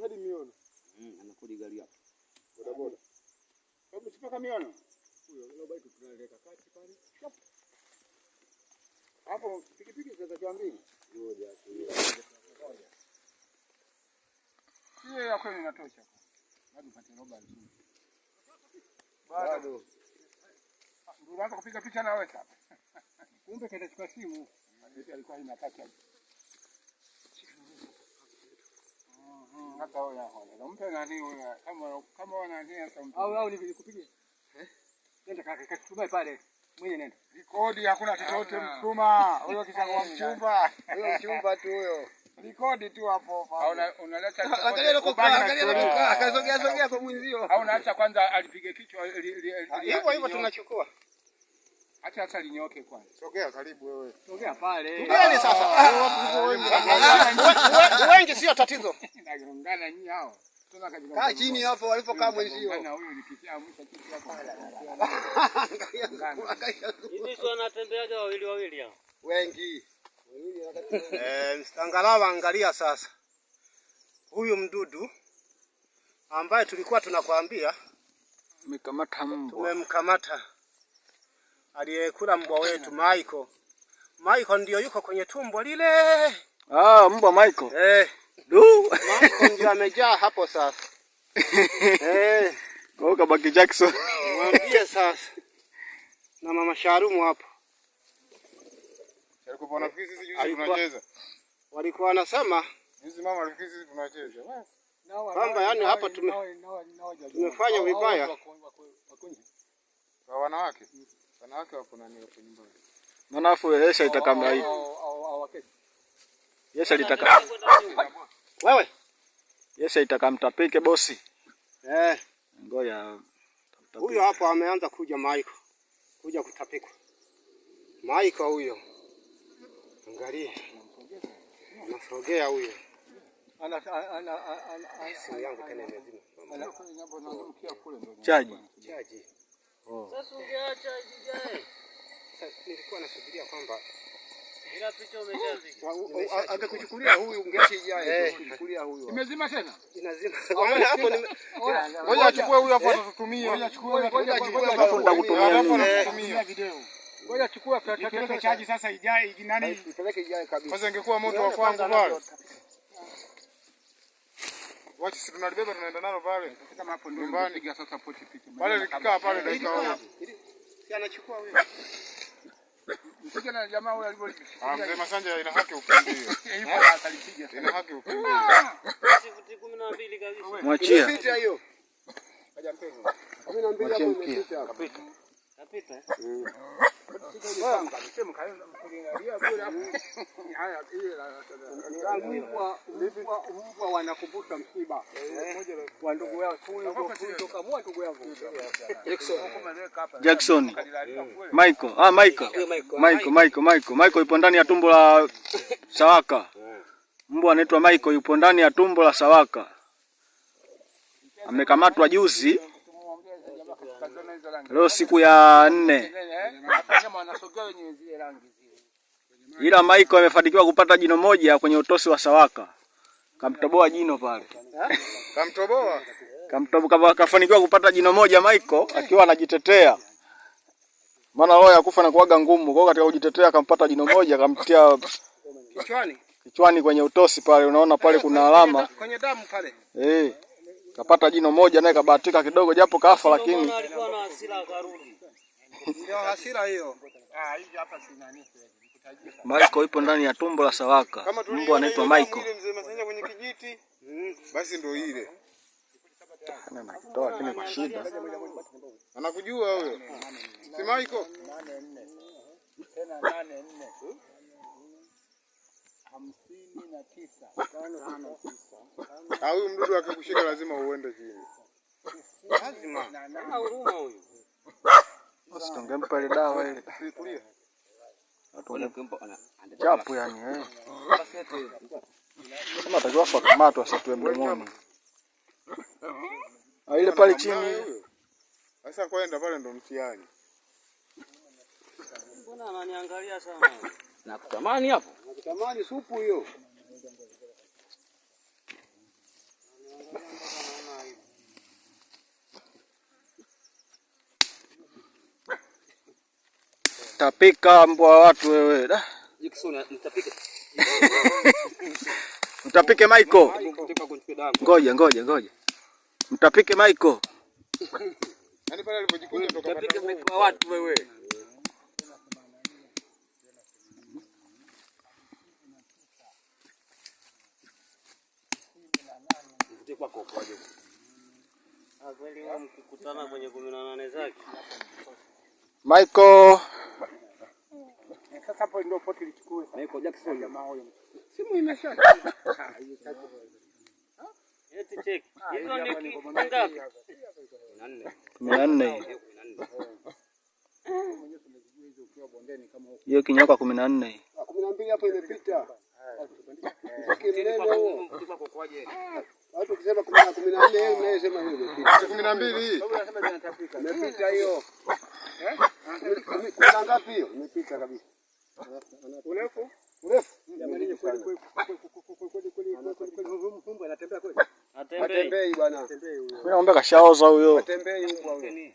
Hadi miono. Anakodi gari hapo. Boda boda. Hebu tupaka miono. Huyo leo bike tunaleka kati pale. Hapo pikipiki zitatakiwa mbili. Moja. Hiyo ya kweli inatosha. Bado pate roba nzuri. Bado. Ndio unaanza kupiga picha na wewe sasa. Kumbe kaenda chukua simu. Alikuwa inataka. Hata wewe hapo. Mpe nani wewe kama wana nia something. Au nikupigie. Nenda kaka tutume pale. Mwenye nenda. Rekodi hakuna chochote mtuma. Huyo kishakuwa mchumba. Huyo mchumba tu huyo. Rekodi tu hapo. Unaleta akasogea kwa mwenzio. Au unaacha kwanza alipige kichwa hivyo tunachukua. Acha sasa linyoke kwanza. Sogea karibu wewe. Sogea pale. Tupieni sasa. Wengi sio tatizo. Nagongana nyinyi hao. Kaa chini hapo walipokaa mwenzio. Na huyo nikishaamsha kitu hapo. Hivi sio anatembeaje wawili hao? Wengi. Angalau angalia sasa. Huyu mdudu ambaye tulikuwa tunakwambia tumekamata mbwa. Tumemkamata. Aliyekula mbwa wetu Michael. Michael ndio yuko kwenye tumbo lile. Mbwa Michael. Michael ndio amejaa hapo sasa. Kwa kabaki Jackson. Mwambie sasa. Na mama Sharumu hapo. Alikuwa anafikiri sisi juzi tunacheza. Walikuwa wanasema juzi mama alifikiri sisi tunacheza. Kwamba yani hapa tumefanya vibaya. Kwa wanawake. Wanawake wapo nani hapo nyumbani? Maana afu Yesha itakamla hivi. Yesha litaka. Wewe. Yesha itakamtapike bosi. Ngoja. Huyo hapo ameanza kuja Michael. Kuja kutapikwa. Michael huyo. Angalia. Anasogea huyo. Simu yangu tena imezima. Chaji. Sasa ungeacha ijae. Sasa nilikuwa nasubiria kwamba ila picha umeshapiga. Atakuchukulia huyu ungeacha ijae. Kuchukulia huyu. Imezima tena? Inazima. Hapo ngoja achukue huyu hapo atatutumia. Ngoja achukue hapo nitakutumia video. Ngoja chukua tutapeleka chaji sasa ijae nani? Ipeleke ijae kabisa. Kwanza ingekuwa moto wa kwangu pale. Wacha sisi tunalibeba tunaenda nalo pale. Kama hapo ndio nipiga sasa pochi picha. Pale likikaa pale dakika moja. Si anachukua wewe. Mpiga na jamaa huyo alivyolishikilia. Mzee Masanja ina haki ukimbie. Hivyo atalipiga. Ina haki ukimbie. Sifuti 12 kabisa. Mwachia. Pita hiyo. Kaja mpeni. 12 hapo imepita. Kapita. Mbwa wanakuvuta msiba wa ndugu yao kutoka mwa ndugu yao Jackson. Michael yupo ndani ya tumbo la Sawaka. Mbwa anaitwa Michael yupo ndani ya tumbo la Sawaka. Amekamatwa juzi. Leo siku ya 4. Ila Michael amefanikiwa kupata jino moja kwenye utosi wa Sawaka. Kamtoboa jino pale. Kamtoboa? Kafanikiwa kupata jino moja Michael akiwa anajitetea. Maana roho ya kufa na kuaga ngumu. Kwa hiyo katika kujitetea akampata jino moja akamtia kichwani kwenye utosi pale. Unaona pale kuna alama. Kwenye damu pale. Kapata jino moja naye kabahatika kidogo japo kafa lakini alikuwa na hasira akarudi. Ndio hasira hiyo. Hivi hapa si nani Michael ipo ndani ya tumbo la Sawaka. Mbwa anaitwa Michael. Mzee Masanja kwenye kijiti. Basi ndio ile. Anakitoa lakini kwa shida. Anakujua huyo. Si Michael. 84. 59. Huyu mdudu akikushika lazima uende chini. Lazima. Ana huruma huyu. Usitongempa ile dawa ile. Tulia. Chapu yani Kama atakiwa kukamatwa asitue mdomoni. Ile pale chini. Sasa kwenda pale ndo mtihani. Mbona ananiangalia sana? Nakutamani hapo. Nakutamani supu hiyo. Tapika mbwa wa watu wewe. Da. Jackson nitapika. Mtapike Michael. Ngoja. Mtapike Michael. Yaani pale alipojikuta toka Mtapike Michael wa watu wewe. Kweli wao mkikutana kwenye 18 zake. Michael. sasa hapo ndio poti lichukue. Michael Jackson jamaa huyo. Simu imesha. Eti check. Hizo ni ngapi? 14. Hiyo kinyoka 14. 12 hapo imepita. Watu ukisema 14 unasema hiyo imepita. 12. Sababu unasema zinatapika. Imepita hiyo. Kuna ngapi hiyo? Imepita kabisa. Urefu? Jamani ni kweli mbwa anatembea kweli? Atembei bwana. Mimi naomba kashaoza huyo. Atembei mbwa huyo.